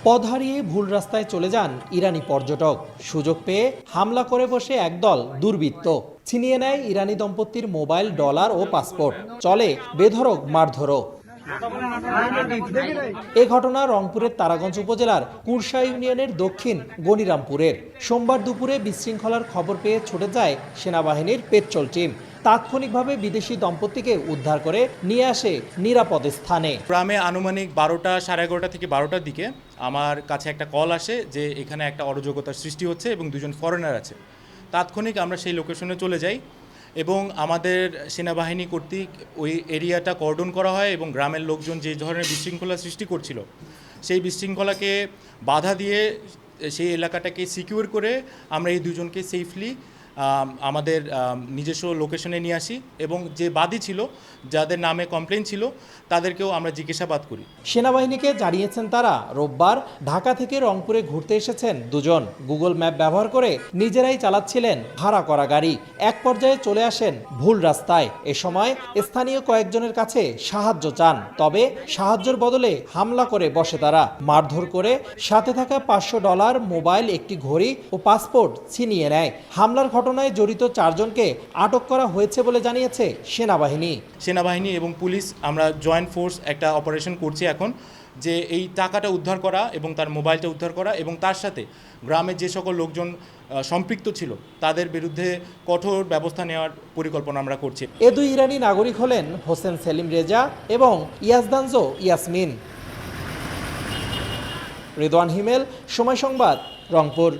পথ হারিয়ে ভুল রাস্তায় চলে যান ইরানি পর্যটক। সুযোগ পেয়ে হামলা করে বসে একদল দুর্বৃত্ত। ছিনিয়ে নেয় ইরানি দম্পতির মোবাইল, ডলার ও পাসপোর্ট। চলে বেধড়ক মারধরও। এ ঘটনা রংপুরের তারাগঞ্জ উপজেলার কুরসা ইউনিয়নের দক্ষিণ গনিরামপুরের। সোমবার দুপুরে বিশৃঙ্খলার খবর পেয়ে ছুটে যায় সেনাবাহিনীর পেট্রোল টিম। তাৎক্ষণিকভাবে বিদেশি দম্পতিকে উদ্ধার করে নিয়ে আসে নিরাপদ স্থানে। গ্রামে আনুমানিক 12টা, সাড়ে 11টা থেকে 12টার দিকে আমার কাছে একটা কল আসে যে এখানে একটা অরাজকতার সৃষ্টি হচ্ছে এবং দুজন ফরেনার আছে। তাৎক্ষণিক আমরা সেই লোকেশনে চলে যাই এবং আমাদের সেনাবাহিনী কর্তৃক ওই এরিয়াটা কর্ডন করা হয় এবং গ্রামের লোকজন যে ধরনের বিশৃঙ্খলা সৃষ্টি করছিল সেই বিশৃঙ্খলাকে বাধা দিয়ে সেই এলাকাটাকে সিকিউর করে আমরা এই দুজনকে সেফলি আমাদের নিজস্ব লোকেশনে নিয়ে আসি এবং যে বাদী ছিল, যাদের নামে কমপ্লেন ছিল, তাদেরকেও আমরা জিজ্ঞাসাবাদ করি। সেনাবাহিনীকে জানিয়েছেন তারা রোববার ঢাকা থেকে রংপুরে ঘুরতে এসেছেন দুজন। গুগল ম্যাপ ব্যবহার করে নিজেরাই চালাচ্ছিলেন ভাড়া করা গাড়ি। এক পর্যায়ে চলে আসেন ভুল রাস্তায়। এ সময় স্থানীয় কয়েকজনের কাছে সাহায্য চান, তবে সাহায্যের বদলে হামলা করে বসে তারা। মারধর করে সাথে থাকা $500, মোবাইল, একটি ঘড়ি ও পাসপোর্ট ছিনিয়ে নেয়। হামলার ঘটনায় জড়িত 4 জনকে আটক করা হয়েছে বলে জানিয়েছে সেনাবাহিনী এবং পুলিশ আমরা জয়েন্ট ফোর্স একটা অপারেশন করছি এখন, যে এই টাকাটা উদ্ধার করা এবং তার মোবাইলটা উদ্ধার করা এবং তার সাথে গ্রামের যে সকল লোকজন সম্পৃক্ত ছিল তাদের বিরুদ্ধে কঠোর ব্যবস্থা নেওয়ার পরিকল্পনা আমরা করছি। এ দুই ইরানি নাগরিক হলেন হোসেন সেলিম রেজা এবং ইয়াজদানজো ইয়াসমিন। রেদওয়ান হিমেল, সময় সংবাদ, রংপুর।